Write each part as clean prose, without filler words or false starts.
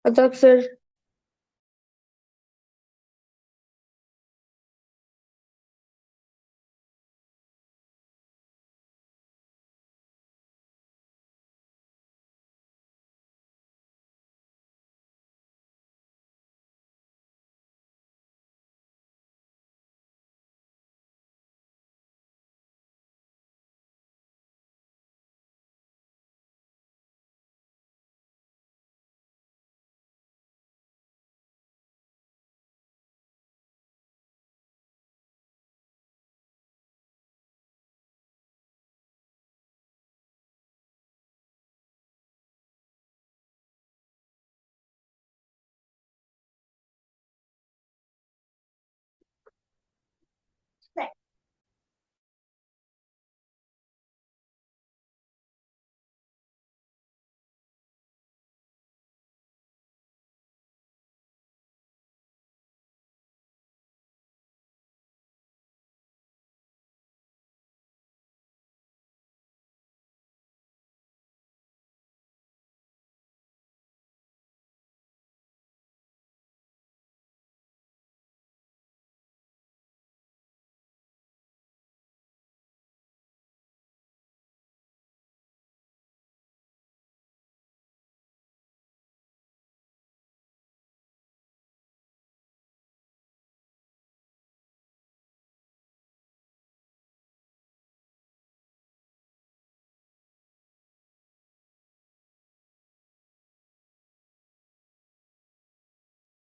আদাব স্যার।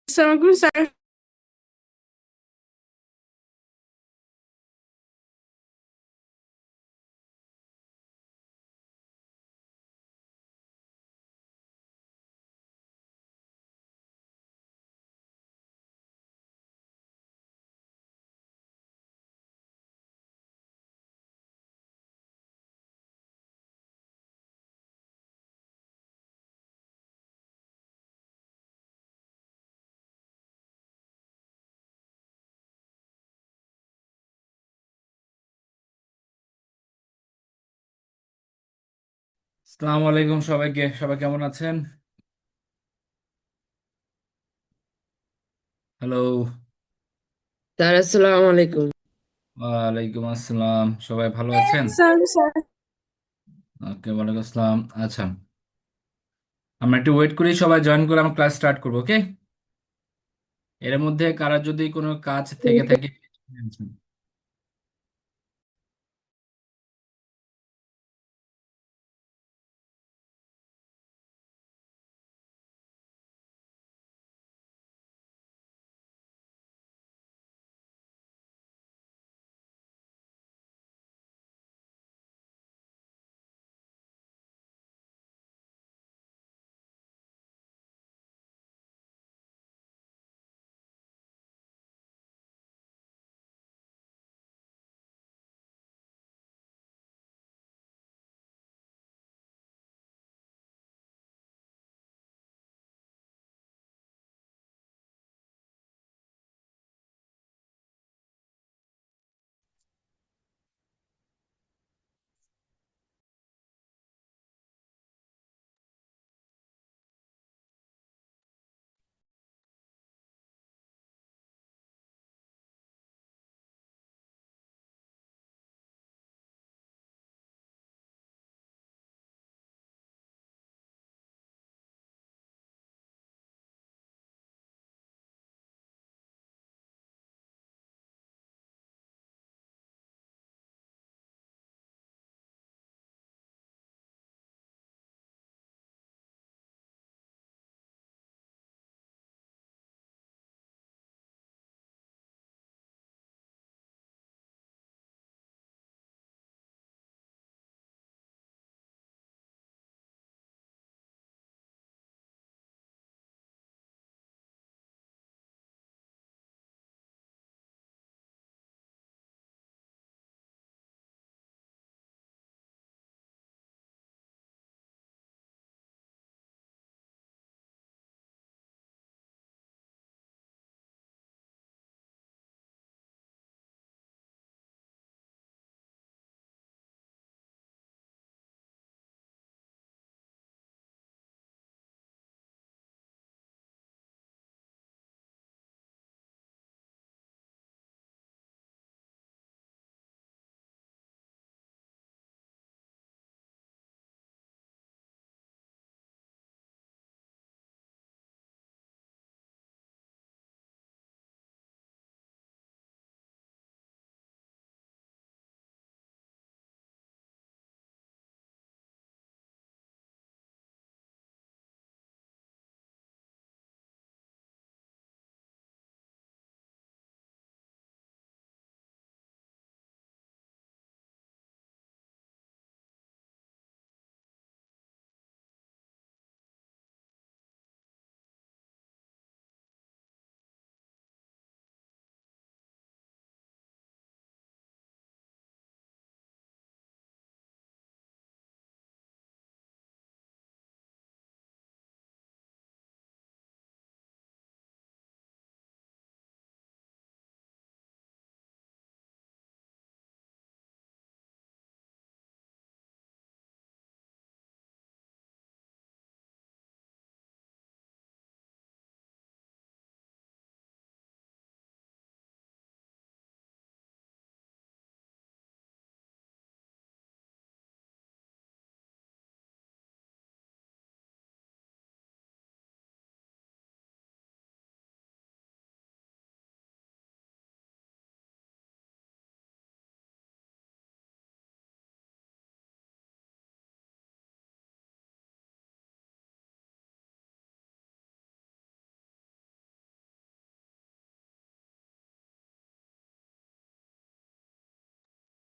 আসসালামু আলাইকুম স্যার। আসসালামু আলাইকুম সবাইকে। সবাই কেমন আছেন? হ্যালো। স্যার আসসালামু আলাইকুম। ওয়ালাইকুম আসসালাম। সবাই ভালো আছেন? স্যার স্যার ওকে, ওয়ালাইকুম আসসালাম। আচ্ছা, আমরা একটু ওয়েট করি, সবাই জয়েন করে আমরা ক্লাস স্টার্ট করবো। ওকে, এর মধ্যে কারা যদি কোনো কাজ থেকে থাকে।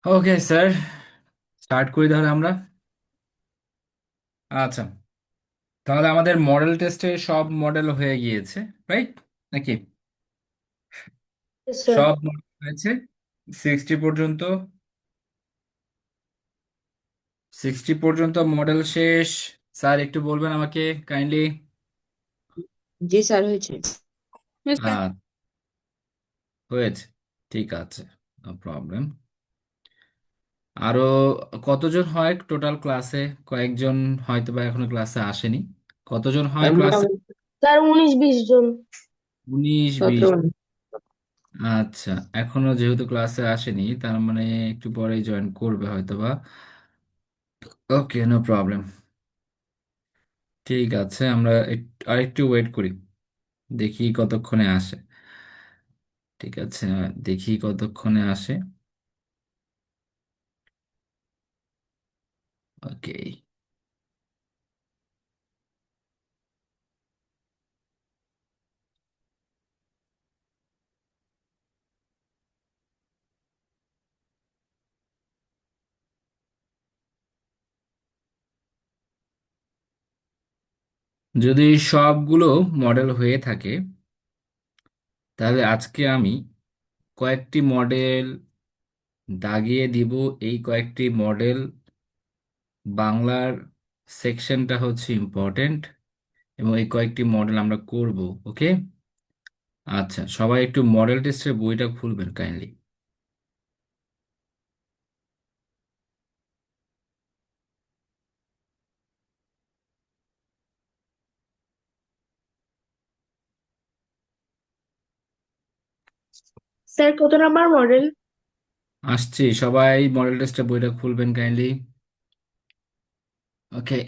ওকে স্যার, স্টার্ট করি তাহলে আমরা। আচ্ছা, তাহলে আমাদের মডেল টেস্টে সব মডেল হয়ে গিয়েছে, রাইট নাকি? Yes, sir. সব মডেল হয়েছে 60 পর্যন্ত। 60 পর্যন্ত মডেল শেষ। স্যার একটু বলবেন আমাকে কাইন্ডলি। জি স্যার হয়েছে। Yes, sir. হয়েছে, ঠিক আছে, নো প্রবলেম। আরো কতজন হয় টোটাল ক্লাসে? কয়েকজন হয়তো বা এখনো ক্লাসে আসেনি। কতজন হয় ক্লাসে? মোটামুটি স্যার 19-20 জন। 19-20? 17। আচ্ছা, এখনো যেহেতু ক্লাসে আসেনি তার মানে একটু পরেই জয়েন করবে হয়তো বা। ওকে, নো প্রবলেম। ঠিক আছে, আমরা আরেকটু ওয়েট করি, দেখি কতক্ষণে আসে। ঠিক আছে, দেখি কতক্ষণে আসে। ওকে। যদি সবগুলো মডেল হয়ে থাকে তাহলে আজকে আমি কয়েকটি মডেল দাগিয়ে দিব। এই কয়েকটি মডেল, বাংলার সেকশনটা হচ্ছে ইম্পর্টেন্ট, এবং এই কয়েকটি মডেল আমরা করব। ওকে। আচ্ছা, সবাই একটু মডেল টেস্টের বইটা খুলবেন কাইন্ডলি। স্যার কত নাম্বার মডেল? আসছি, সবাই মডেল টেস্টের বইটা খুলবেন কাইন্ডলি। ওকে।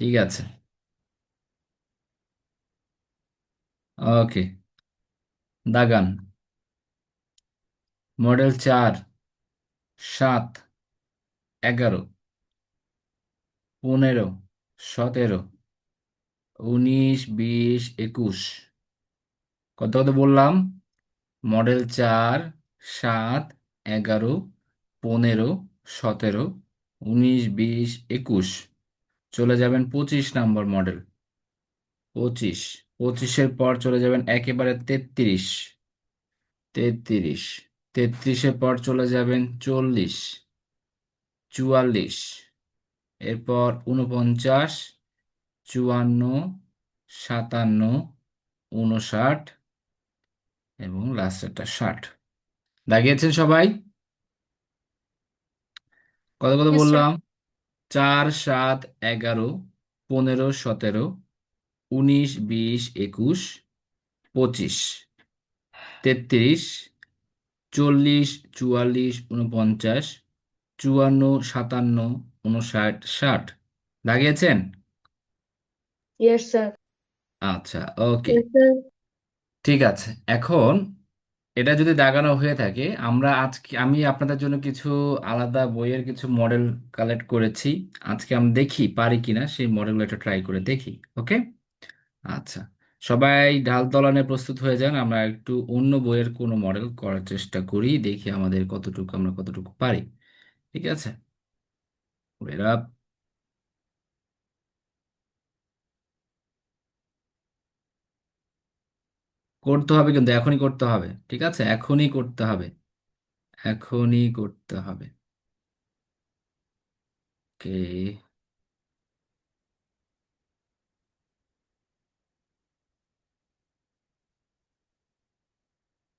ঠিক আছে। ওকে, দাগান। মডেল 4, 7, 11, 15, 17, 19, 20, 21। কত কত বললাম? মডেল 4, 7, 11, 15, 17, 19, 20, 21। চলে যাবেন 25 নম্বর মডেল। 25, 25-এর পর চলে যাবেন একেবারে 33। 33, 33-এর পর চলে যাবেন 40, 44, এরপর 49, 54, 57, 59 এবং লাস্টেরটা 60। দাগিয়েছেন সবাই? কত কত Yes, sir. বললাম? 4, 7, 11, 15, 17, 19, 20, 21, 25, 33, 40, 44, 49, 54, 57, 59, 60। দাগিয়েছেন? Yes sir. আচ্ছা, ওকে। Yes, sir. ঠিক আছে, এখন এটা যদি দাগানো হয়ে থাকে, আমি আপনাদের জন্য কিছু আলাদা বইয়ের কিছু মডেল কালেক্ট করেছি। আজকে আমি দেখি পারি কিনা সেই মডেলগুলো একটা ট্রাই করে দেখি। ওকে। আচ্ছা, সবাই ঢাল তলানে প্রস্তুত হয়ে যান, আমরা একটু অন্য বইয়ের কোনো মডেল করার চেষ্টা করি, দেখি আমরা কতটুকু পারি। ঠিক আছে, এরা করতে হবে, কিন্তু এখনই করতে হবে। ঠিক আছে, এখনই করতে হবে, এখনই করতে হবে। ওকে,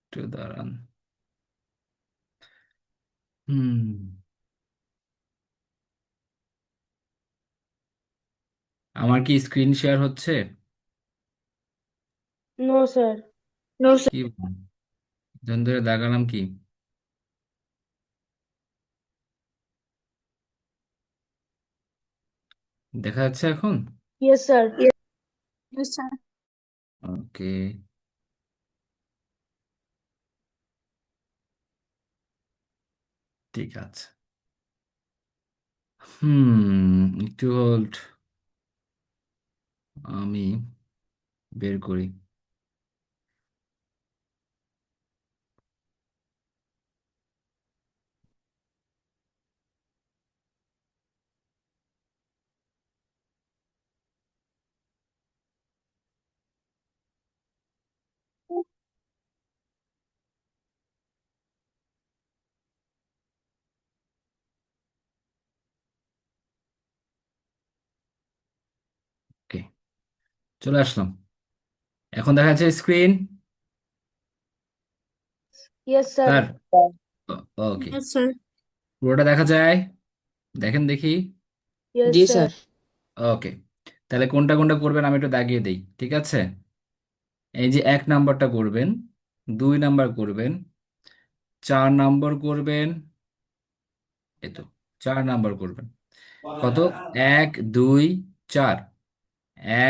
একটু দাঁড়ান। হুম, আমার কি স্ক্রিন শেয়ার হচ্ছে? No sir. No, sir. কি ধরে দেখালাম কি? দেখা যাচ্ছে এখন? Yes sir. Yes, yes, sir. Okay, ঠিক আছে। একটু হোল্ড। আমি বের করি। ওকে, চলে আসলাম। এখন দেখা যাচ্ছে স্ক্রিন Yes, sir. স্যার। ওকে, Yes, sir. পুরোটা দেখা যায়? দেখেন দেখি। Yes, জি sir. স্যার। ওকে, তাহলে কোনটা কোনটা করবেন আমি একটু দাগিয়ে দেই, ঠিক আছে? এই যে 1 নাম্বারটা করবেন, 2 নাম্বার করবেন, 4 নাম্বার করবেন, এই তো 4 নাম্বার করবেন। কত? 1 2 4,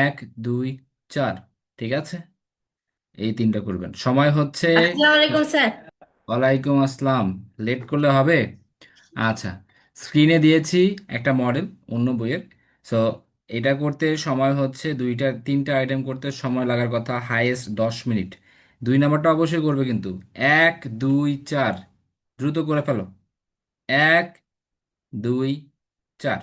1 2 4, ঠিক আছে? এই 3টা করবেন। সময় হচ্ছে, আসসালামু আলাইকুম স্যার। ওয়ালাইকুম আসসালাম। লেট করলে হবে? আচ্ছা, স্ক্রিনে দিয়েছি একটা মডেল অন্য বইয়ের। সো এটা করতে সময় হচ্ছে 3টা আইটেম করতে সময় লাগার কথা হাইয়েস্ট 10 মিনিট। 2 নাম্বারটা অবশ্যই করবে কিন্তু। 1 2 4, দ্রুত করে ফেলো। 1 2 4।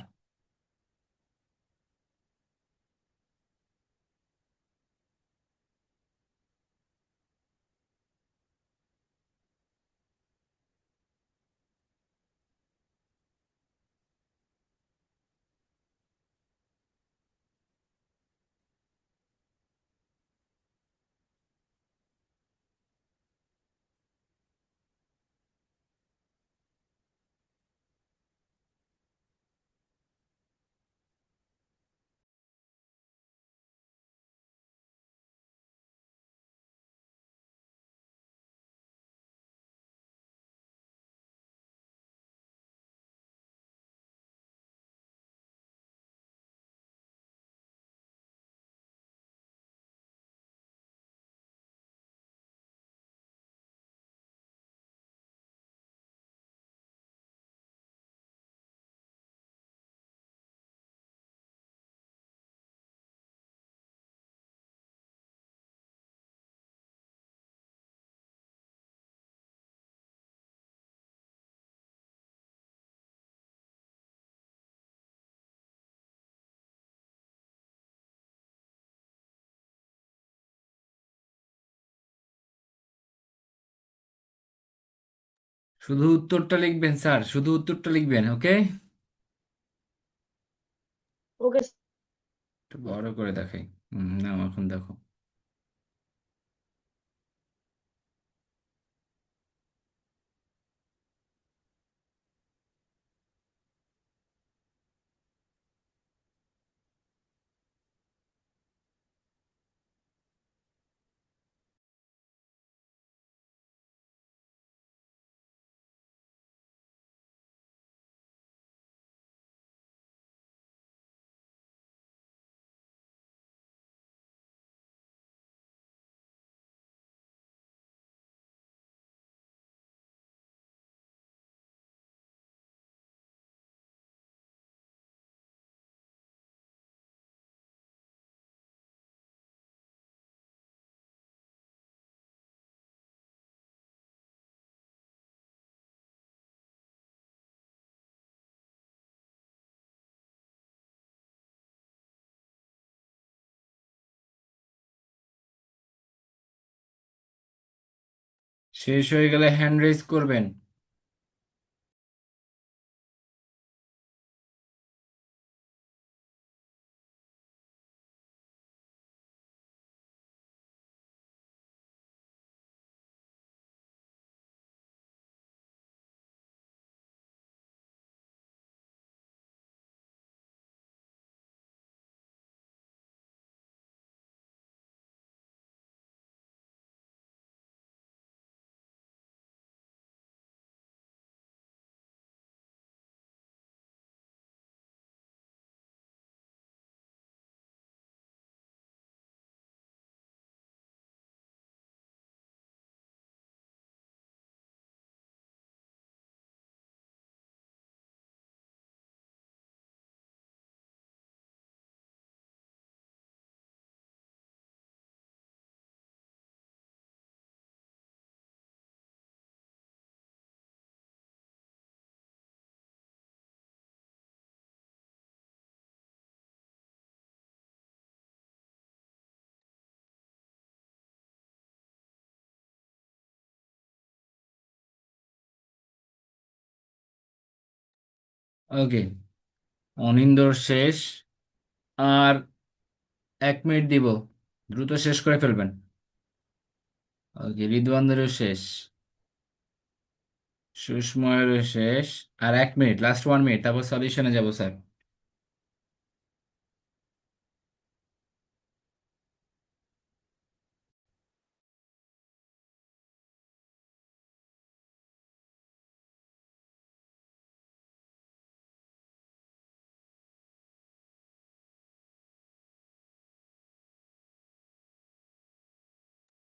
শুধু উত্তরটা লিখবেন স্যার, শুধু উত্তরটা লিখবেন, ওকে? Okay, একটু বড় করে দেখাই। না, এখন দেখো। শেষ হয়ে গেলে হ্যান্ড রেজ করবেন। ওকে, অনিন্দর শেষ। আর 1 মিনিট দিব, দ্রুত শেষ করে ফেলবেন। ওকে, রিদওয়ানদেরও শেষ, সুষময়েরও শেষ। আর 1 মিনিট, লাস্ট 1 মিনিট, তারপর সলিউশনে যাবো স্যার।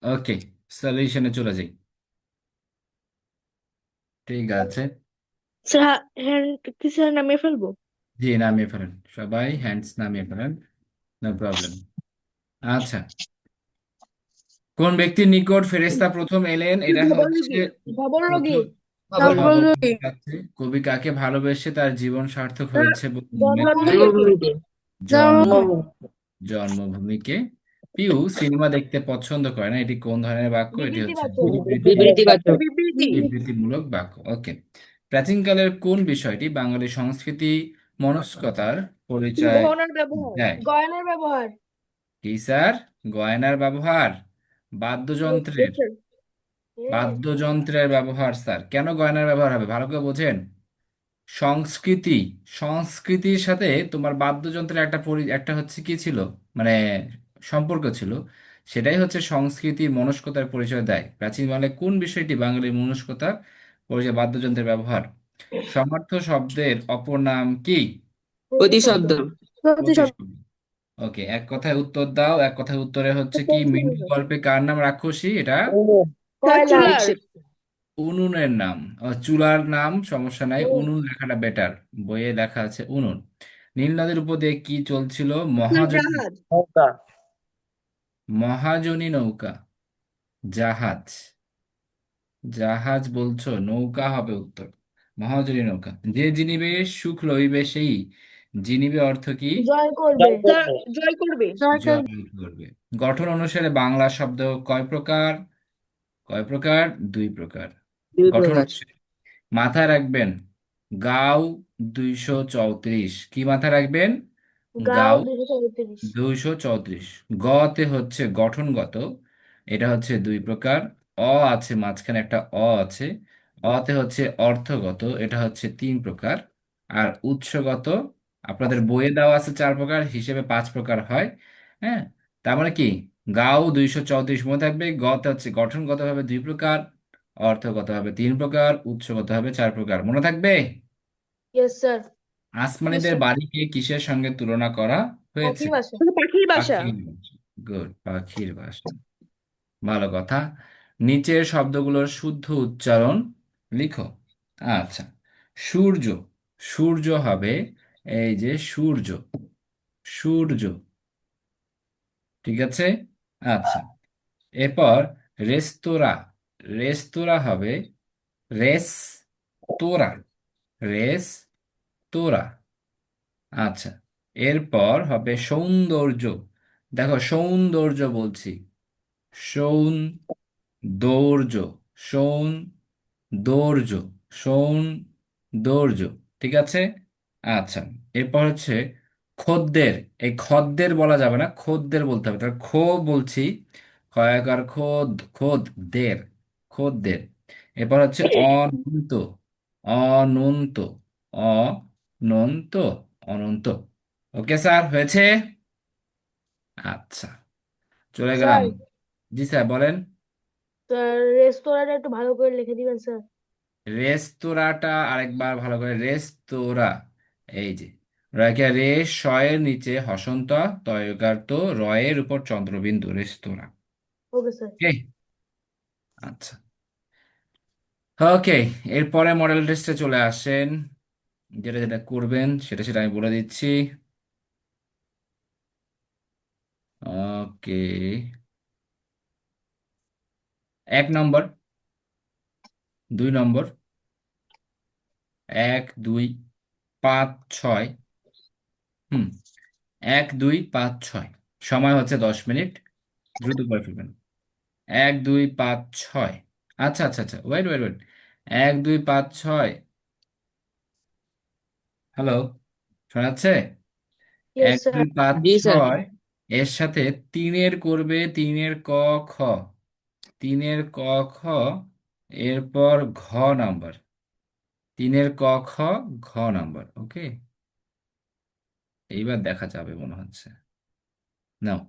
ওকে, সলিউশনে চলে যাই। ঠিক আছে, স্যার হ্যান্ড কি স্যার নামিয়ে ফেলবো? জি নামিয়ে ফেলেন, সবাই হ্যান্ডস নামিয়ে ফেলেন, নো প্রবলেম। আচ্ছা, কোন ব্যক্তির নিকট ফেরেশতা প্রথম এলেন? এটা হচ্ছে ভবরোগী, ভবরোগী। প্রথম। নবরোগী। কবি কাকে ভালোবেসে তার জীবন সার্থক হয়েছে বলে মনে করেন? জন্মভূমিকে। জন্ম জন্মভূমি। জন্মভূমিকে। পিউ সিনেমা দেখতে পছন্দ করে না, এটি কোন ধরনের বাক্য? এটি হচ্ছে বিবৃতিবাচক। বিবৃতিবাচক। বিবৃতি। বিবৃতিমূলক বাক্য। ওকে, প্রাচীনকালের কোন বিষয়টি বাঙালি সংস্কৃতি মনস্কতার পরিচয় গহনার ব্যবহার, দেয়? গয়নার ব্যবহার। কি স্যার? গয়নার ব্যবহার, বাদ্যযন্ত্রের, Yes. বাদ্যযন্ত্রের ব্যবহার। স্যার কেন গয়নার ব্যবহার হবে, ভালো করে বোঝেন। সংস্কৃতি, সংস্কৃতির সাথে তোমার বাদ্যযন্ত্রের একটা হচ্ছে কি ছিল, মানে সম্পর্ক ছিল। সেটাই হচ্ছে সংস্কৃতির মনস্কতার পরিচয় দেয়। প্রাচীন বাংলায় কোন বিষয়টি বাঙালির মনস্কতার পরিচয়? বাদ্যযন্ত্রের ব্যবহার। সমার্থ শব্দের অপর নাম কি? প্রতিশব্দ। প্রতিশব্দ। প্রতিশব্দ। ওকে, এক কথায় উত্তর দাও। এক কথায় উত্তরে হচ্ছে কি? মিন্টু গল্পে কার নাম রাক্ষসী? এটা কয়লা। উনুনের নাম। চুলার নাম সমস্যা নাই, ও, উনুন লেখাটা বেটার। বইয়ে লেখা আছে উনুন। নীল নদের উপর দিয়ে কি চলছিল? মহাজনী, জাহাজ। মহাজনী নৌকা, জাহাজ। জাহাজ বলছো, নৌকা হবে উত্তর। মহাজনী নৌকা। যে জিনিবে সুখ লইবে সেই, জিনিবে অর্থ কি? জয় করবে। স্যার জয় করবে। সরকার। জয় করবে। গঠন অনুসারে বাংলা শব্দ কয় প্রকার? কয় প্রকার? 2 প্রকার। দুই গঠন প্রকার। অনুসারে মাথায় রাখবেন, গাও 234। কি মাথায় রাখবেন? গাও গাও 234। 234। গতে হচ্ছে গঠনগত, এটা হচ্ছে 2 প্রকার। অ আছে মাঝখানে একটা অ আছে। অতে হচ্ছে অর্থগত, এটা হচ্ছে 3 প্রকার। আর উৎসগত আপনাদের বইয়ে দেওয়া আছে 4 প্রকার, হিসেবে 5 প্রকার হয়। হ্যাঁ, তার মানে কি? গাও 234 মনে থাকবে। গতে হচ্ছে গঠনগত ভাবে 2 প্রকার, অর্থগত হবে 3 প্রকার, উৎসগত হবে 4 প্রকার, মনে থাকবে। Yes sir. আসমানিদের বাড়িকে কিসের সঙ্গে তুলনা করা হয়েছে? পাখির বাসা। পাখির বাসা। পাখির বাসা। গুড, পাখির বাসা, ভালো কথা। নিচের শব্দগুলোর শুদ্ধ উচ্চারণ লিখো। আচ্ছা, সূর্য, সূর্য হবে এই যে সূর্য, সূর্য। ঠিক আছে। আচ্ছা, এরপর রেস্তোরাঁ, রেস্তোরাঁ হবে রেস তোরা, রেস তোরা। আচ্ছা, এরপর হবে সৌন্দর্য। দেখো সৌন্দর্য বলছি, সৌন্দর্য, সৌন্দর্য, সৌন্দর্য। ঠিক আছে। আচ্ছা, এরপর হচ্ছে খদ্দের। এই খদ্দের বলা যাবে না, খদ্দের বলতে হবে। তার খো বলছি, কয়াকার খোদ, খদ্দের, খদ্দের। এরপর হচ্ছে অনন্ত, অনন্ত, অনন্ত, অনন্ত। ওকে স্যার, হয়েছে। আচ্ছা, চলে গেলাম। স্যার, জি স্যার বলেন। স্যার রেস্তোরাঁটা একটু ভালো করে লিখে দিবেন স্যার। রেস্তোরাঁটা আরেকবার ভালো করে, রেস্তোরাঁ। এই যে রয়কে রে, শয়ের নিচে হসন্ত, তয়কার তো, রয়ের উপর চন্দ্রবিন্দু, রেস্তোরাঁ। Okay sir. ওকে, আচ্ছা। ওকে, এরপরে মডেল টেস্টে চলে আসেন। যেটা যেটা করবেন সেটা সেটা আমি বলে দিচ্ছি। ওকে, 1 নম্বর, 2 নম্বর, 1 2 5 6। হুম, 1 2 5 6। সময় হচ্ছে 10 মিনিট, দ্রুত করে ফেলবেন। 1 2 5 6। আচ্ছা আচ্ছা আচ্ছা, ওয়েট ওয়েট ওয়েট। 1 2 5 6। হ্যালো, শোনা যাচ্ছে? ইয়েস এক স্যার। দুই পাঁচ জি স্যার। ছয় এর সাথে তিনের করবে, তিনের ক খ, তিনের ক খ, এরপর ঘ নাম্বার, তিনের ক খ, ঘ নাম্বার। ওকে, এইবার দেখা যাবে মনে হচ্ছে। নাও।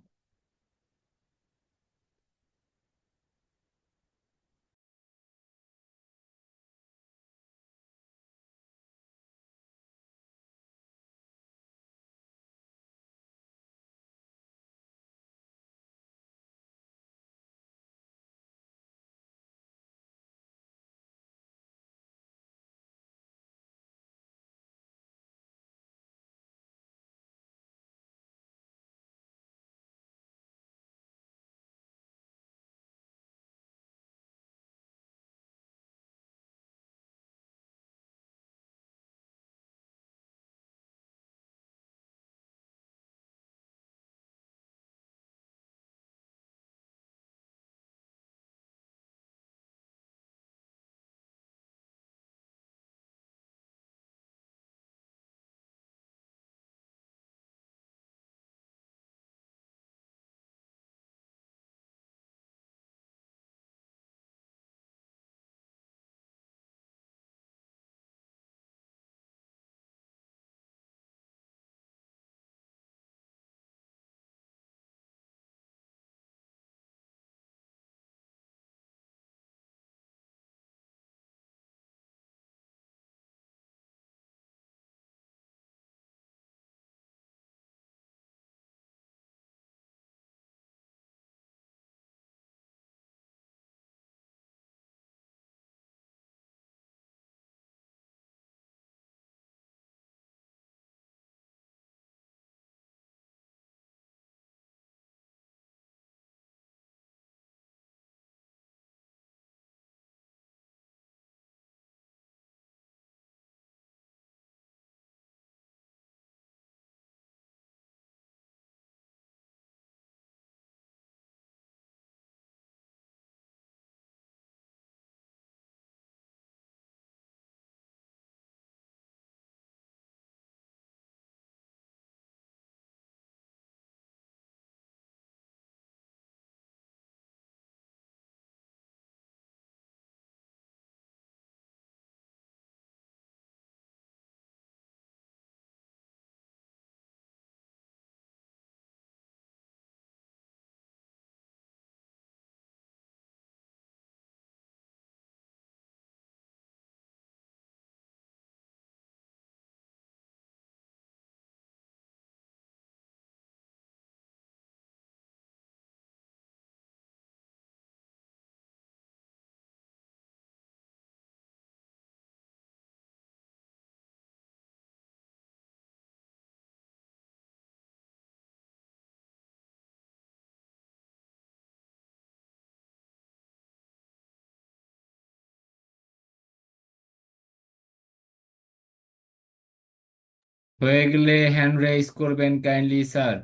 হয়ে গেলে হ্যান্ড রেইজ করবেন কাইন্ডলি স্যার।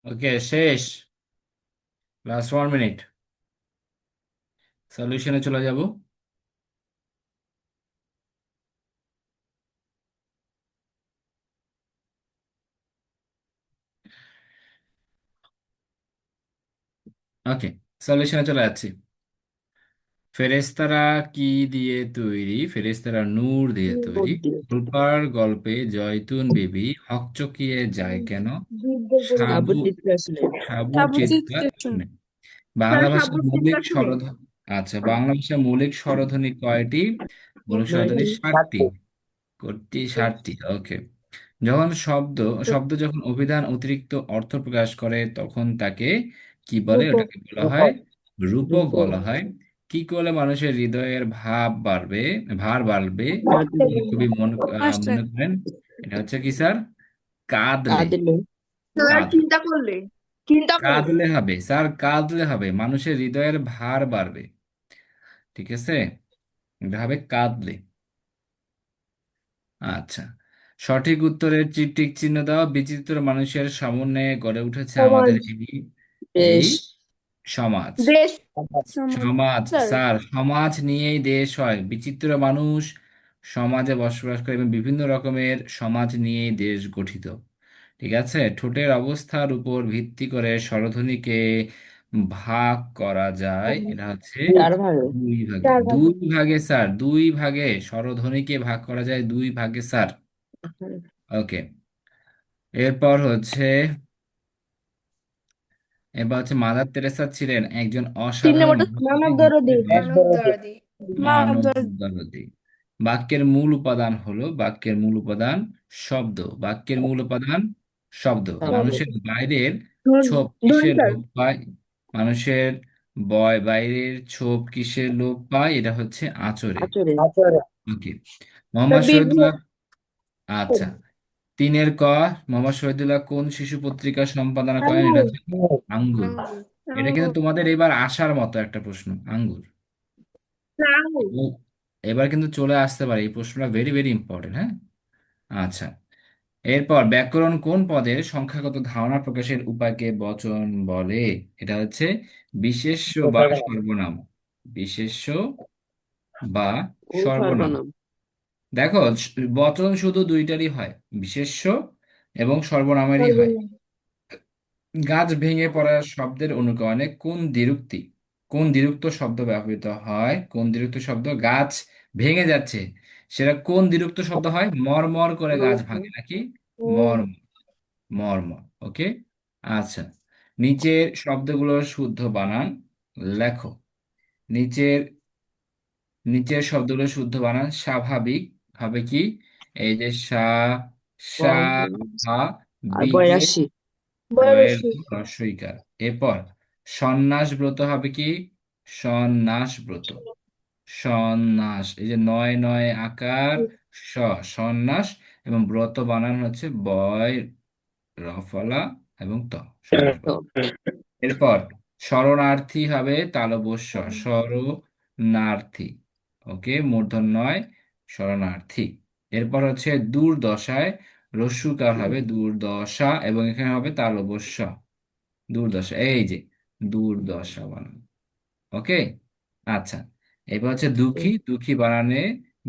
ওকে, শেষ। Last 1 minute. সলিউশনে চলে যাব। ওকে, সলিউশনে চলে যাচ্ছি। ফেরেশতারা কি দিয়ে তৈরি? ফেরেশতারা নূর দিয়ে তৈরি। ফুলপাড় গল্পে জয়তুন বিবি হকচকিয়ে যায় কেন? জীবদের সাবু পরিবর্তন। সাবুর চিৎকার শুনে। সাবুর সাবু চিৎকার চিৎকার শুনে। শুনে। বাংলা স্যার ভাষার সাবুর মৌলিক চিৎকার শুনে। স্বরধ্বনি। আচ্ছা, বাংলা ভাষার মৌলিক স্বরধ্বনি কয়টি? মৌলিক স্বরধ্বনি নয়টি। 7টি। কোটি 7টি। ওকে। যখন শব্দ শব্দ যখন অভিধান অতিরিক্ত অর্থ প্রকাশ করে তখন তাকে কি বলে? রূপক। ওটাকে বলা হয় রূপক রূপক। বলা হয়। কি করলে মানুষের হৃদয়ের ভার বাড়বে? কাঁদলে। কবি পাঁচটা। মনে করেন এটা হচ্ছে কি স্যার? কাঁদলে। কাঁদলে। স্যার কাঁদলে। চিন্তা করলে। চিন্তা করলে। কাঁদলে হবে স্যার, কাঁদলে হবে, মানুষের হৃদয়ের ভার বাড়বে। ঠিক আছে, এটা হবে কাঁদলে। আচ্ছা, সঠিক উত্তরের টিক চিহ্ন দাও। বিচিত্র মানুষের সমন্বয়ে গড়ে উঠেছে আমাদের সমাজ। এই দেশ। সমাজ। দেশ। সমাজ। সমাজ স্যার স্যার, সমাজ নিয়েই দেশ হয়। বিচিত্র মানুষ সমাজে বসবাস করে এবং বিভিন্ন রকমের সমাজ নিয়েই দেশ গঠিত। ঠিক আছে, ঠোঁটের অবস্থার উপর ভিত্তি করে স্বরধ্বনিকে ভাগ করা যায়। এটা হচ্ছে 4 ভাগে। 2 ভাগে। 4 ভাগে। 2 ভাগে স্যার, 2 ভাগে স্বরধ্বনিকে ভাগ করা যায় 2 ভাগে স্যার। ওকে। এরপর হচ্ছে এবার হচ্ছে মাদার তেরেসা ছিলেন একজন তিন অসাধারণ নম্বরটা মানব মানবতাবিদ দরদি। হিসেবে মানবতাবাদী। মানবতাবাদী। মানবতাবাদী। বাক্যের মূল উপাদান হলো বাক্যের মূল উপাদান শব্দ। বাক্যের মূল উপাদান শব্দ। শব্দ। মানুষের বাইরের ধ্বনি। ছোপ ধ্বনি কিসের স্যার। লোপ পায়? মানুষের বাইরের ছোপ কিসের লোপ পায়? এটা হচ্ছে আঁচড়ে। আচরে। ওকে। স্যার মোহাম্মদ বিদ্রোহ। শহীদুল্লাহ। আচ্ছা, 3-এর মোহাম্মদ শহীদুল্লাহ কোন শিশু পত্রিকা সম্পাদনা করেন? এটা আঙ্গুর। হচ্ছে আঙ্গুর। আঙ্গুর। এটা কিন্তু আঙ্গুর। তোমাদের এবার আসার মতো একটা প্রশ্ন, আঙ্গুর। স্যার আঙ্গুর। ও, এবার কিন্তু চলে আসতে পারে এই প্রশ্নটা, ভেরি ভেরি ইম্পর্টেন্ট। হ্যাঁ, আচ্ছা। এরপর ব্যাকরণ কোন পদের সংখ্যাগত ধারণা প্রকাশের উপায়কে বচন বলে? এটা হচ্ছে বিশেষ্য বা সর্বনাম। বিশেষ্য বা ও সর্বনাম। সর্বনাম। দেখো, বচন শুধু দুইটারই হয়, বিশেষ্য এবং সর্বনামেরই হয়। সর্বনাম। গাছ ভেঙে পড়া শব্দের অনুকরণে কোন দ্বিরুক্ত শব্দ ব্যবহৃত হয়? কোন দ্বিরুক্ত শব্দ? গাছ ভেঙে যাচ্ছে, সেটা কোন দ্বিরুক্ত শব্দ হয়? মরমর করে গাছ ভাঙে নাকি? ও মর্ম। মর্ম। ওকে। আচ্ছা, নিচের শব্দগুলোর শুদ্ধ বানান লেখো। নিচের নিচের শব্দগুলোর শুদ্ধ বানান। স্বাভাবিক হবে কি? এই যে ব- আর স্বাভাবিকে বয়রাশি। বয়ের বয়সী। হ্রস্বইকার। এরপর সন্ন্যাস ব্রত হবে কি? সন্ন্যাস ব্রত। সন্ন্যাস, এই যে নয় নয় আকার স, সন্ন্যাস। এবং ব্রত বানান হচ্ছে বয় রফলা এবং ত, সন্ন্যাস তো ব্রত। এরপর শরণার্থী হবে তালবস্য, শরণার্থী। ওকে, মূর্ধন্য ৯, শরণার্থী। এরপর হচ্ছে দুর্দশায় রস্যুকার হবে দুর্দশা এবং এখানে হবে তালবস্য, দুর্দশা। এই যে দুর্দশা বানান। ওকে। আচ্ছা, এবার হচ্ছে দুঃখী। দুঃখী বানানে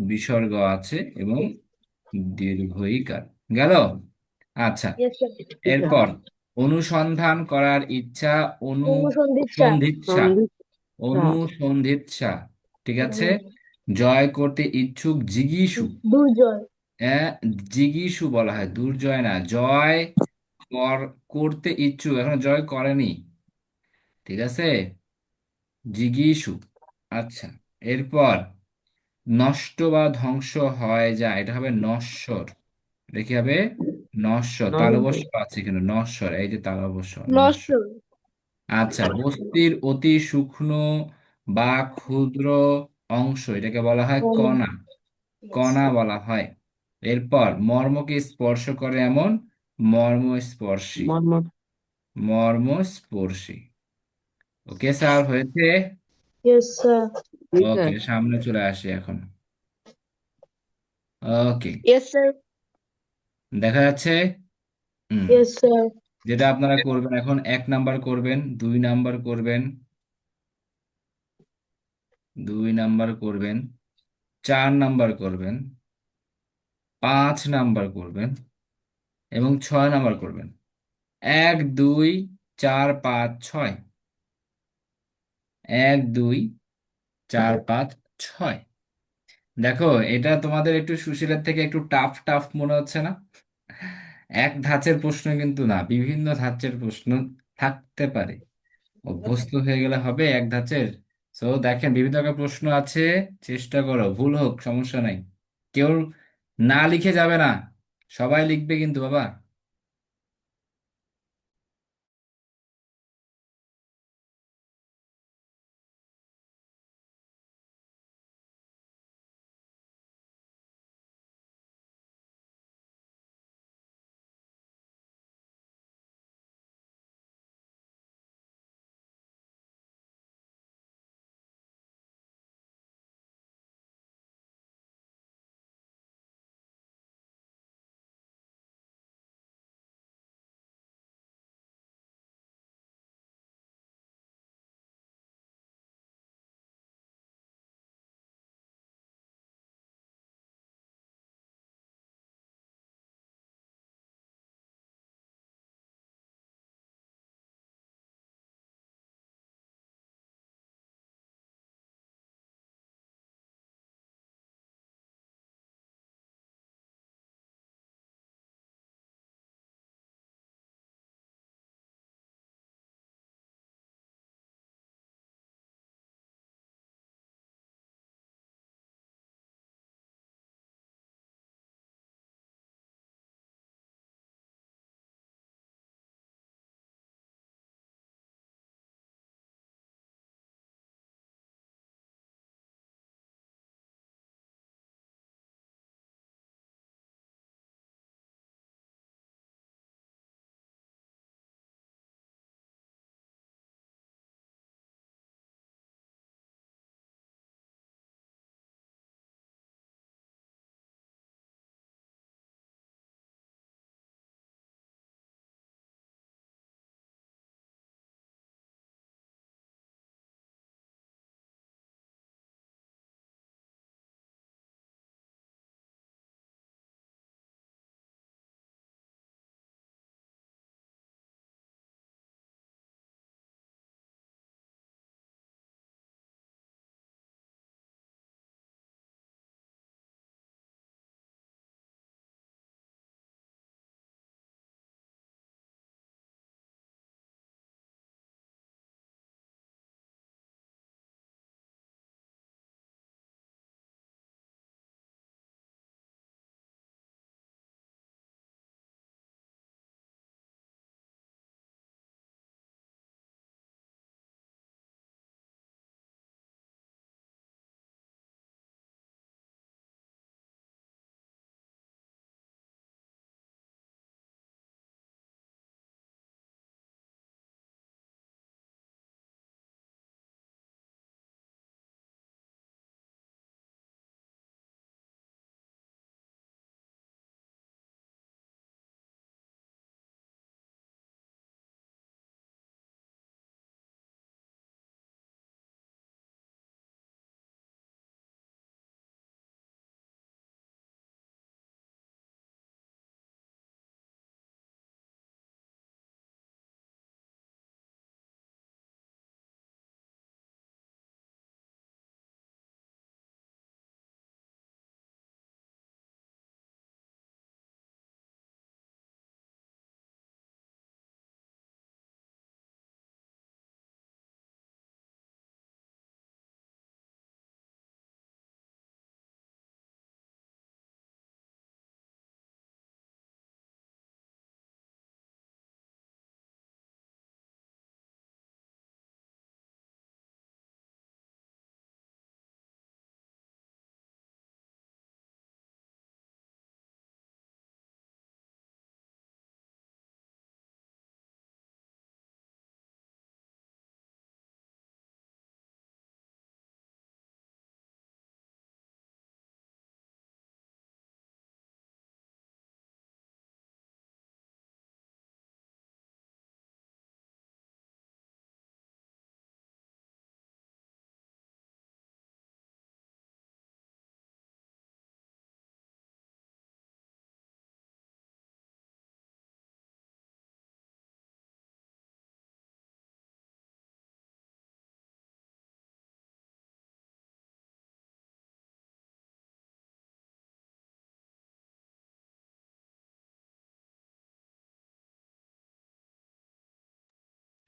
বিসর্গ আছে এবং দীর্ঘইকার। গেল। আচ্ছা, ইয়েস স্যার। এরপর অনুসন্ধান করার ইচ্ছা, অনুসন্ধিৎসা। অনুসন্ধিৎসা। সন্ধিৎসা। অনুসন্ধিৎসা। ঠিক আছে। জয় করতে ইচ্ছুক জিগীষু। দুর্জয়। হ্যাঁ, জিগীষু বলা হয়, দুর্জয় না। জয় করতে ইচ্ছুক, এখনো জয় করেনি। ঠিক আছে, জিগীষু। আচ্ছা, এরপর নষ্ট বা ধ্বংস হয়ে যায়, এটা হবে নশ্বর। এটা কি হবে? নশ্বর। নন্দ। তালবস্য আছে কিন্তু নশ্বর, এই যে তালবস্য, নষ্ট। নশ্বর। আচ্ছা, বস্তির অতি সূক্ষ্ম বা ক্ষুদ্র অংশ, এটাকে বলা হয় কণা। কণা বলা হয়। এরপর মর্মকে স্পর্শ করে এমন, মর্মস্পর্শী। মর্ম। মর্মস্পর্শী। ওকে স্যার, হয়েছে। Yes sir. ঠিক ওকে, আছে। সামনে চলে আসি এখন। Okay, yes sir. দেখা যাচ্ছে। হুম। Yes sir. যেটা আপনারা করবেন এখন, 1 নাম্বার করবেন, 2 নাম্বার করবেন, 2 নাম্বার করবেন, 4 নাম্বার করবেন, 5 নাম্বার করবেন এবং 6 নাম্বার করবেন। 1 2 4 5 6, 1 2 4 5 6। দেখো, এটা তোমাদের একটু সুশীলের থেকে একটু টাফ টাফ মনে হচ্ছে না? এক ধাঁচের প্রশ্ন কিন্তু না, বিভিন্ন ধাঁচের প্রশ্ন থাকতে পারে। অভ্যস্ত হয়ে গেলে হবে এক ধাঁচের। সো দেখেন, বিভিন্ন রকম প্রশ্ন আছে, চেষ্টা করো, ভুল হোক সমস্যা নাই। কেউ না লিখে যাবে না, সবাই লিখবে কিন্তু বাবা।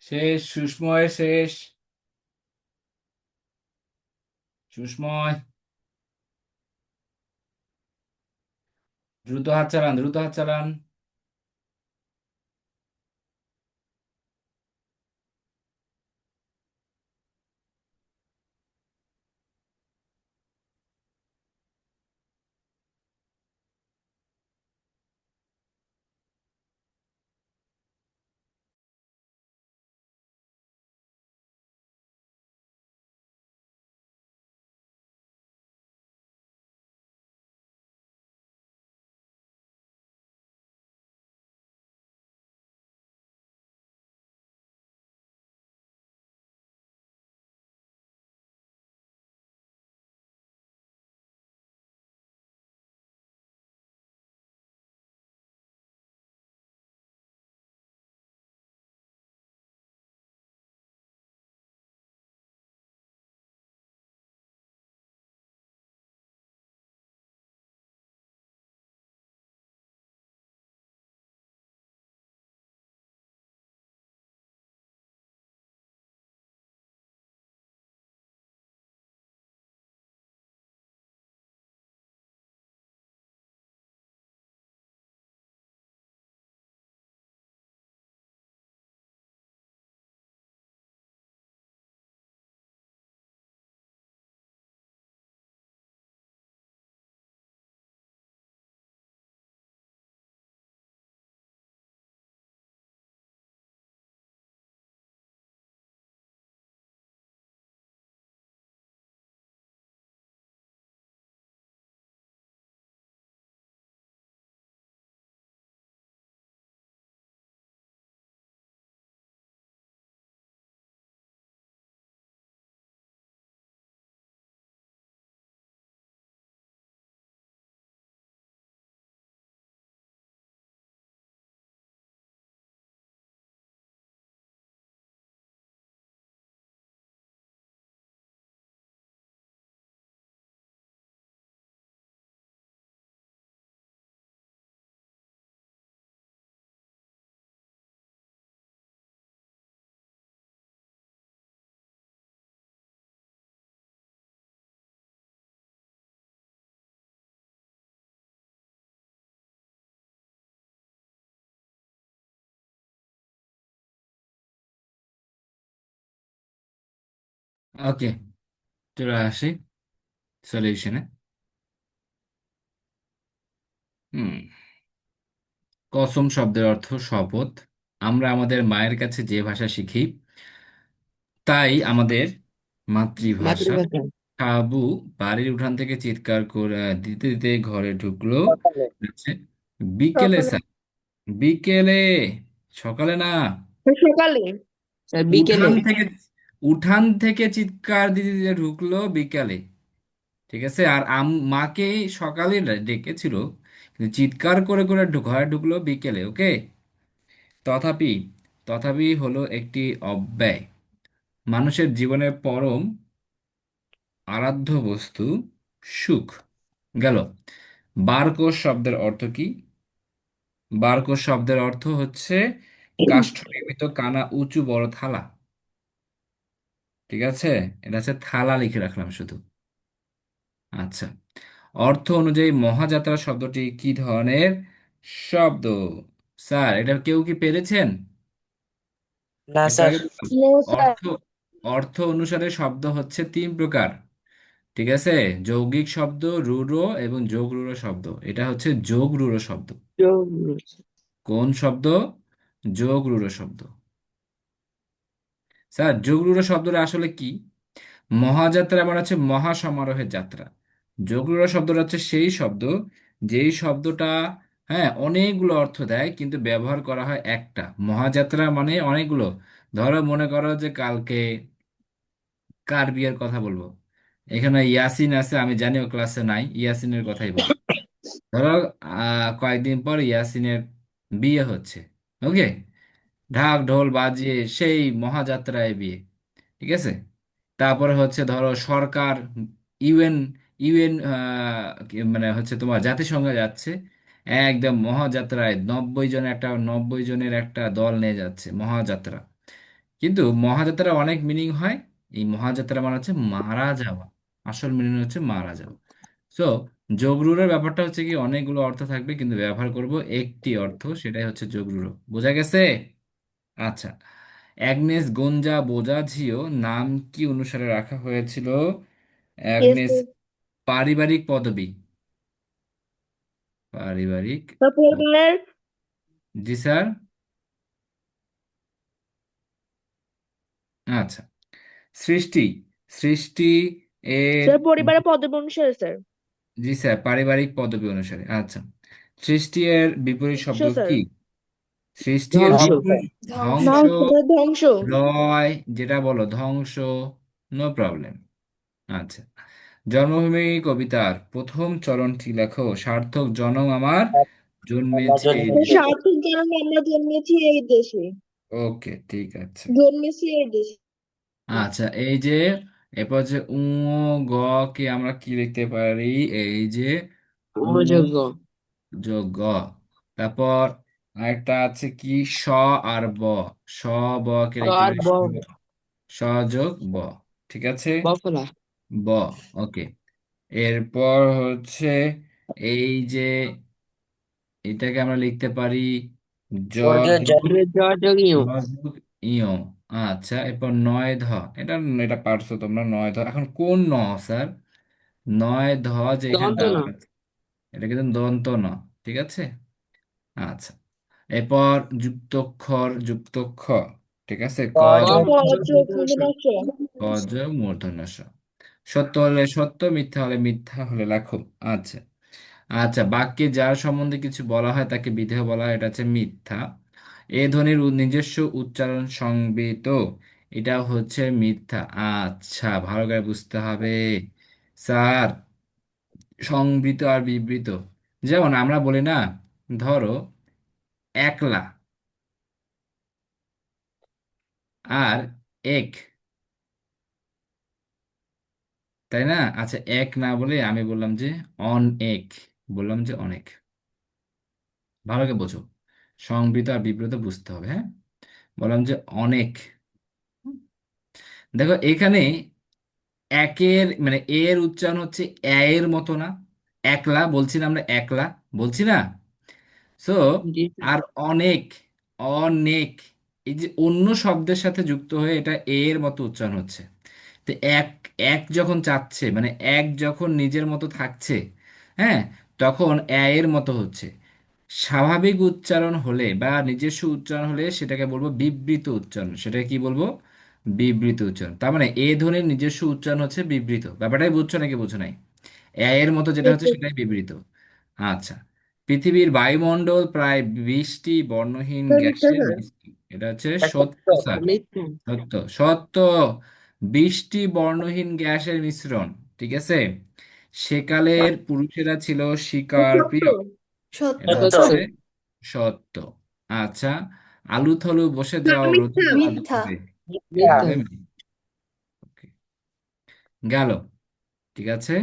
শেষ, সুষময় শেষ। সুষময়, দ্রুত হাত চালান, দ্রুত হাত চালান। ওকে, চলে আসি সলিউশনে। হুম। কসম শব্দের অর্থ শপথ। আমরা আমাদের মায়ের কাছে যে ভাষা শিখি তাই আমাদের মাতৃভাষা। মাতৃভাষা। হাবু বাড়ির উঠান থেকে চিৎকার করে দিতে দিতে ঘরে ঢুকলো। সকালে। বলছে, বিকেলে সকালে। স্যার, বিকেলে, সকালে না। সকালে। স্যার বিকেলে। উঠান থেকে, উঠান থেকে চিৎকার দিতে দিতে ঢুকলো বিকালে। ঠিক আছে, আর মাকে সকালে ডেকেছিল, কিন্তু চিৎকার করে করে ঘরে ঢুকলো বিকেলে। ওকে। তথাপি, তথাপি হলো একটি অব্যয়, মানুষের জীবনের পরম আরাধ্য বস্তু, সুখ। গেল। বারকোষ শব্দের অর্থ কি? বারকোষ শব্দের অর্থ হচ্ছে কাষ্ঠ নির্মিত কানা উঁচু বড় থালা। ঠিক আছে, এটা হচ্ছে থালা, লিখে রাখলাম শুধু। আচ্ছা, অর্থ অনুযায়ী মহাযাত্রা শব্দটি কি ধরনের শব্দ? স্যার, এটা কেউ কি পেরেছেন? না একটু স্যার। আগে বললাম। No sir. অর্থ, অর্থ অনুসারে শব্দ হচ্ছে তিন প্রকার। ঠিক আছে, যৌগিক শব্দ, রূঢ় এবং যোগ রূঢ় শব্দ। এটা হচ্ছে যোগ রূঢ় শব্দ। কোন শব্দ? যোগ রূঢ় শব্দ। স্যার, যোগ রূঢ় শব্দটা আসলে কি? মহাযাত্রা মানে হচ্ছে মহা সমারোহের যাত্রা। যোগ রূঢ় শব্দটা হচ্ছে সেই শব্দ যেই শব্দটা, হ্যাঁ, অনেকগুলো অর্থ দেয় কিন্তু ব্যবহার করা হয় একটা। মহাযাত্রা মানে অনেকগুলো। ধরো, মনে করো যে কালকে কার বিয়ের কথা বলবো, এখানে ইয়াসিন আছে, আমি জানি ও ক্লাসে নাই, ইয়াসিনের কথাই বলি। ধরো কয়েকদিন পর ইয়াসিনের বিয়ে হচ্ছে। ওকে, ঢাক ঢোল বাজিয়ে সেই মহাযাত্রায় বিয়ে। ঠিক আছে। তারপরে হচ্ছে ধরো সরকার, ইউএন, ইউএন মানে হচ্ছে তোমার জাতিসংঘে যাচ্ছে, একদম মহাযাত্রায় 90 জনের একটা দল নিয়ে যাচ্ছে মহাযাত্রা। কিন্তু মহাযাত্রা অনেক মিনিং হয়। এই মহাযাত্রা মানে হচ্ছে মারা যাওয়া, আসল মিনিং হচ্ছে মারা যাওয়া। সো যোগরূঢ়ের ব্যাপারটা হচ্ছে কি অনেকগুলো অর্থ থাকবে, কিন্তু ব্যবহার করব একটি অর্থ, সেটাই হচ্ছে যোগরূঢ়। বোঝা গেছে? আচ্ছা, অ্যাগনেস গঞ্জা বোজাঝিও নাম কি অনুসারে রাখা হয়েছিল? Yes Agnes sir. পারিবারিক পদবি। পারিবারিক তার পদ- পরিবারের জি স্যার। আচ্ছা, সৃষ্টি, সৃষ্টি এর, স্যার পরিবারের পদবি অনুসারে স্যার। জি স্যার, পারিবারিক পদবি অনুসারে। আচ্ছা, সৃষ্টি এর বিপরীত ধ্বংস শব্দ স্যার। কি? সৃষ্টি এর ধ্বংস। বিপরীত ধ্বংস। ধ্বংস। স্যার ধ্বংস। লয়, যেটা বলো ধ্বংস, নো প্রবলেম। আচ্ছা, জন্মভূমি কবিতার প্রথম চরণটি লেখো। সার্থক জনম আমার আমরা জন্মেছি এই জন্মেছি। দেশে। সার্থক জন্ম আমরা জন্মেছি এই দেশে। ওকে, ঠিক আছে। জন্মেছি এই দেশে। আচ্ছা, এই যে এরপর যে উ, গ কে আমরা কি লিখতে পারি? এই যে উ অযোগ্য। যোগ গ। তারপর আরেকটা আছে কি, স আর ব। স ব কে লিখতে আর পারি ব। স যোগ ব। ঠিক আছে, বফলা। ব। ওকে, এরপর হচ্ছে এই যে এটাকে আমরা লিখতে পারি জ যোগ জ জযোগীয়। যোগ ইয়। আচ্ছা, এরপর নয় ধ। এটা এটা পারছো তোমরা, নয় ধ। এখন কোন ন স্যার? নয় ধ যে এখানে দন্ত দেওয়া না। আছে, এটা কিন্তু দন্ত ন। ঠিক আছে। আচ্ছা, এরপর যুক্তক্ষর, যুক্তক্ষ। ঠিক আছে, ক যোগ ক চোখ মূর্ধন্য ষ। ক যোগ মূর্ধন্য ষ। সত্য হলে সত্য, মিথ্যা হলে মিথ্যা হলে লেখো। আচ্ছা। আচ্ছা, বাক্যে যার সম্বন্ধে কিছু বলা হয় তাকে বিধেয় বলা হয়, এটা হচ্ছে মিথ্যা। এ ধ্বনির নিজস্ব উচ্চারণ সংবৃত, এটা হচ্ছে মিথ্যা। আচ্ছা, ভালো করে বুঝতে হবে স্যার। সংবৃত আর বিবৃত, যেমন আমরা বলি না, ধরো একলা আর এক, তাই না? আচ্ছা, এক না বলে আমি বললাম যে অনেক, বললাম যে অনেক। ভালো করে বোঝো, সংবৃত আর বিবৃত বুঝতে হবে, হ্যাঁ। বললাম যে অনেক। দেখো এখানে একের মানে এর উচ্চারণ হচ্ছে এ এর মতো না। একলা বলছি না আমরা, একলা বলছি না। সো জি স্যার। আর অনেক, অনেক, এই যে অন্য শব্দের সাথে যুক্ত হয়ে এটা এর মতো উচ্চারণ হচ্ছে। তো এক, এক যখন চাচ্ছে মানে এক যখন নিজের মতো থাকছে, হ্যাঁ, তখন এর মতো হচ্ছে। স্বাভাবিক উচ্চারণ হলে বা নিজস্ব উচ্চারণ হলে সেটাকে বলবো বিবৃত উচ্চারণ। সেটাকে কি বলবো? বিবৃত উচ্চারণ। তার মানে এ ধ্বনির নিজস্ব উচ্চারণ হচ্ছে বিবৃত। ব্যাপারটাই বুঝছো নাকি বুঝো নাই? এর মতো যেটা ইয়েস হচ্ছে সেটাই বিবৃত। আচ্ছা, পৃথিবীর বায়ুমণ্ডল প্রায় 20টি বর্ণহীন স্যার মিথ্যা গ্যাসের স্যার। মিশ্রণ। এটা হচ্ছে সত্য স্যার। মিথ্যা। সত্য, সত্য। 20টি বর্ণহীন গ্যাসের মিশ্রণ। ঠিক আছে। সেকালের পুরুষেরা ছিল শিকার সত্য। প্রিয়। সত্য। এটা সত্য। হচ্ছে সত্য। আচ্ছা, আলু থলু বসে স্যার যাও রোদে মিথ্যা। পোড়া মিথ্যা। দুপুরে। এটা মিথ্যা। হবে মিথ্যা। ওকে, গেল। ঠিক আছে।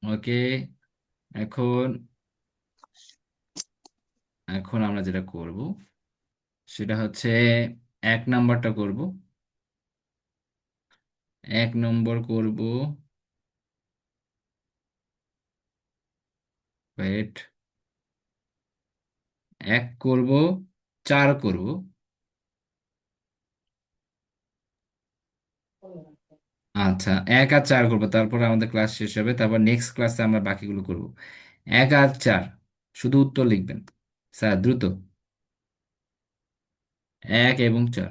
ওকে, এখন এখন আমরা যেটা করব সেটা হচ্ছে এক নাম্বারটা করব। এক নম্বর করব, ওয়েট, এক করব, চার করব। আচ্ছা, এক আর চার করবো, তারপর আমাদের ক্লাস শেষ হবে, তারপর নেক্সট ক্লাসে আমরা বাকিগুলো করব। এক আর চার, শুধু উত্তর লিখবেন স্যার, দ্রুত। এক এবং চার।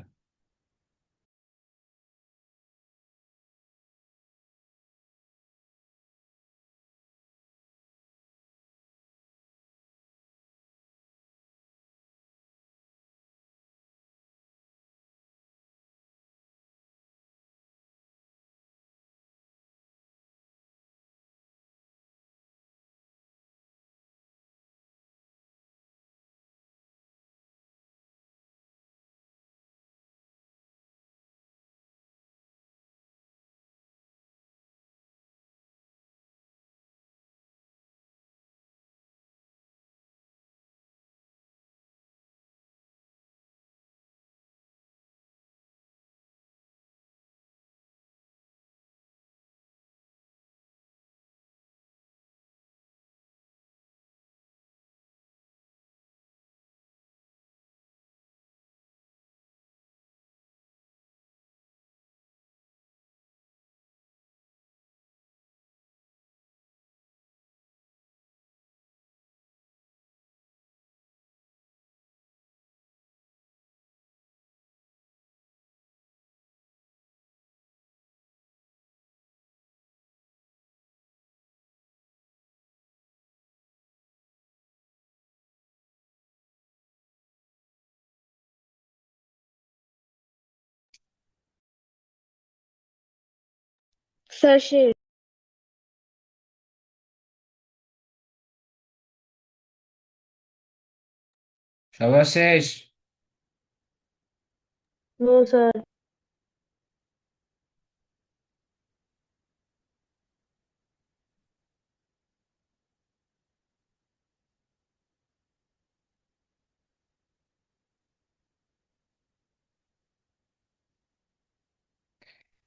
স্যার সে সবার শেষ? No sir.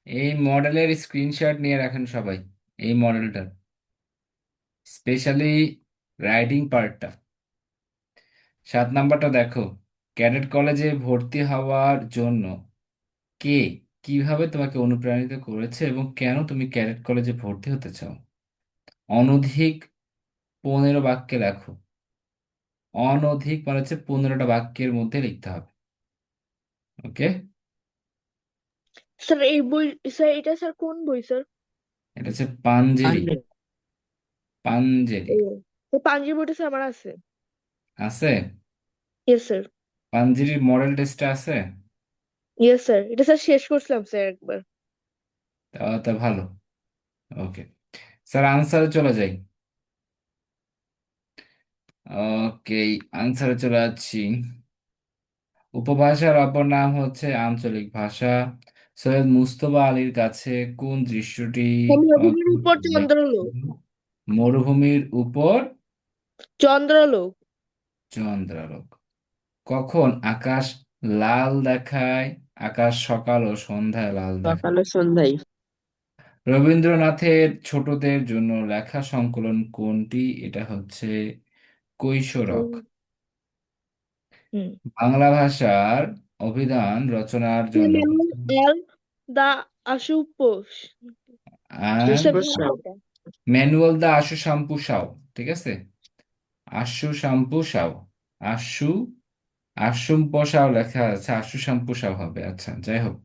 এই মডেলের স্ক্রিনশট নিয়ে রাখেন সবাই, এই মডেলটার, স্পেশালি রাইডিং পার্টটা। 7 নাম্বারটা দেখো, ক্যাডেট কলেজে ভর্তি হওয়ার জন্য কে কিভাবে তোমাকে অনুপ্রাণিত করেছে এবং কেন তুমি ক্যাডেট কলেজে ভর্তি হতে চাও? অনধিক 15 বাক্যে লেখো। অনধিক মানে হচ্ছে 15টা বাক্যের মধ্যে লিখতে হবে। ওকে, স্যার এই বই, স্যার এটা স্যার কোন বই স্যার? এটা হচ্ছে পাঞ্জেরি। পাঞ্জেরি ও, তো পাঞ্জাবি বইটা স্যার আমার আছে। আছে? Yes sir. পাঞ্জেরির মডেল টেস্টটা আছে? ইয়েস স্যার, এটা স্যার শেষ করছিলাম স্যার একবার। তাহলে তো ভালো। ওকে স্যার, আনসারে চলে যাই। ওকে, আনসারে চলে যাচ্ছি। উপভাষার অপর নাম হচ্ছে আঞ্চলিক ভাষা। সৈয়দ মুজতবা আলীর কাছে কোন দৃশ্যটি মরুভূমির উপর চন্দ্রলোক। মরুভূমির উপর চন্দ্রলোক। চন্দ্রালোক। কখন আকাশ লাল দেখায়? আকাশ সকাল ও সন্ধ্যায় লাল দেখায়। সকালে সন্ধ্যায়। রবীন্দ্রনাথের ছোটদের জন্য লেখা সংকলন কোনটি? এটা হচ্ছে কৈশোরক। হুম। বাংলা ভাষার অভিধান রচনার জন্য ম্যানুয়াল দা আশুতোষ। স্যার পুষ্প সাউ। কোনটা? ম্যানুয়াল দা আশু শাম্পু সাউ। ঠিক আছে, আশু শাম্পু সাউ। আশু আশুম পোষাও লেখা আছে, আশু শাম্পু সাউ হবে। আচ্ছা, যাই হোক।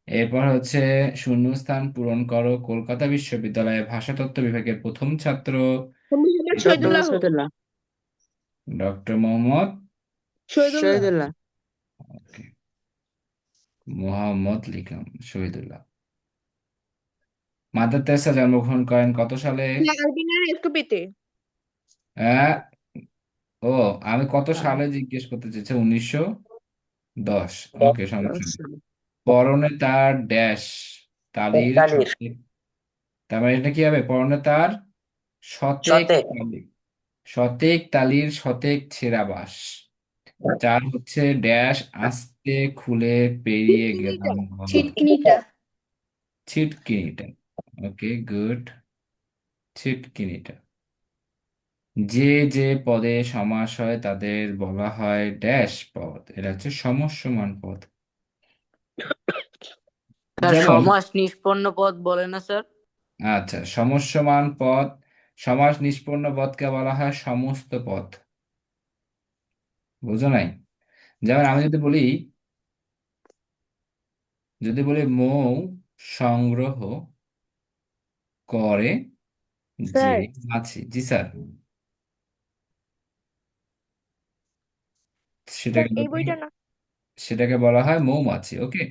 এরপর হচ্ছে শূন্যস্থান পূরণ করো। কলকাতা বিশ্ববিদ্যালয়ের ভাষাতত্ত্ব বিভাগের প্রথম ছাত্র মোহাম্মদ ডক্টর শহীদুল্লাহ। শহীদুল্লাহ। ডক্টর মোহাম্মদ শহীদুল্লাহ। শহীদুল্লাহ। ওকে, মোহাম্মদ লিখলাম, শহীদুল্লাহ। মাদার তেরেসা জন্মগ্রহণ করেন কত সালে? আলবিনার এসকোপিতে। হ্যাঁ, ও, আমি কত আহ, সালে জিজ্ঞেস করতে চেয়েছি, 1910। ওকে, সমস্যা নেই। দশ। পরনে তার ড্যাশ তালির শতেক, তার মানে এটা কি হবে? পরনে তার শতেক তালির, শতেক তালির শতেক ছেঁড়া বাস। চার হচ্ছে ড্যাশ আস্তে খুলে পেরিয়ে গেলাম ঘর। ছিটকিনিটা। ছিটকিনিটা। ওকে, গুড। ছিটকিনিটা। যে যে পদে সমাস হয় তাদের বলা হয় ড্যাশ পদ, এটা হচ্ছে সমস্যমান পদ। স্যার যেমন, সমাস নিষ্পন্ন পদ বলে না স্যার? আচ্ছা, সমস্যমান পদ, সমাস নিষ্পন্ন পদকে বলা হয় সমস্ত পদ। বুঝো নাই? যেমন আমি যদি বলি মৌ সংগ্রহ করে যে স্যার মাছি, জি স্যার, স্যার সেটাকে এই বলা বইটা না। সেটাকে বলা হয় মৌমাছি। ওকে,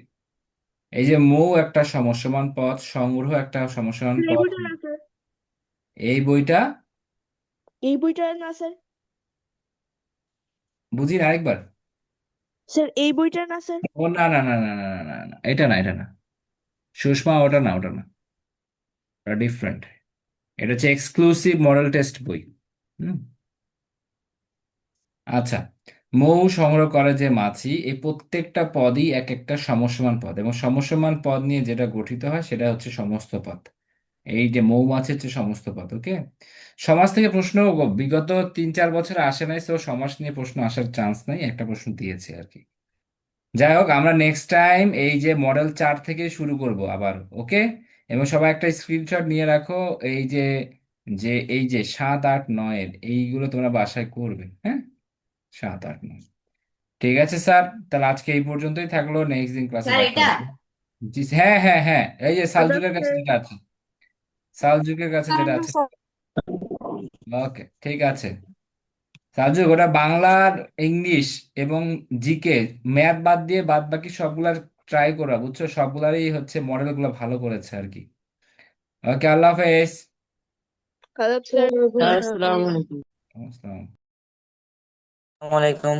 এই যে মৌ একটা সমস্যমান পদ, সংগ্রহ একটা সমস্যমান স্যার এই পদ। বইটা না স্যার। এই বইটা এই বইটা না স্যার। বুঝি না, আরেকবার। স্যার এই বইটা না স্যার। ও না না না না না না না না, এটা না, এটা না সুষমা, ওটা না, ওটা না, ওটা ডিফারেন্ট। এটা হচ্ছে এক্সক্লুসিভ মডেল টেস্ট বই। হুম, আচ্ছা। মৌ সংগ্রহ করে যে মাছি, এই প্রত্যেকটা পদই এক একটা সমস্যমান পদ, এবং সমস্যমান পদ নিয়ে যেটা গঠিত হয় সেটা হচ্ছে সমস্ত পদ। এই যে মৌমাছি হচ্ছে সমস্ত পদ। ওকে, সমাজ থেকে প্রশ্ন বিগত 3-4 বছরে আসে নাই, তো সমাজ নিয়ে প্রশ্ন আসার চান্স নাই, একটা প্রশ্ন দিয়েছে আর কি। যাই হোক, আমরা নেক্সট টাইম এই যে মডেল 4 থেকে শুরু করব আবার। ওকে, এবং সবাই একটা স্ক্রিনশট নিয়ে রাখো। এই যে যে এই যে 7, 8, 9 এইগুলো তোমরা বাসায় করবে, হ্যাঁ? 7, 8, 9। ঠিক আছে স্যার, তাহলে আজকে এই পর্যন্তই থাকলো, নেক্সট দিন ক্লাসে স্যার দেখা এটা হবে। জি হ্যাঁ হ্যাঁ হ্যাঁ, এই যে ওটা সালজুকের কাছে স্যার। যেটা আছে, সালজুকের কাছে যেটা না আছে। স্যার। ওকে, ঠিক আছে। সালজুক, ওটা বাংলার, ইংলিশ এবং জিকে, ম্যাথ বাদ দিয়ে বাদ বাকি সবগুলার ট্রাই করা, বুঝছো? সবগুলারই হচ্ছে মডেলগুলো ভালো করেছে আর কি। ওকে, আল্লাহ হাফেজ। খারাপ স্যার আসসালামু আলাইকুম। আসসালামু আলাইকুম। আসসালাম। আসসালামু আলাইকুম।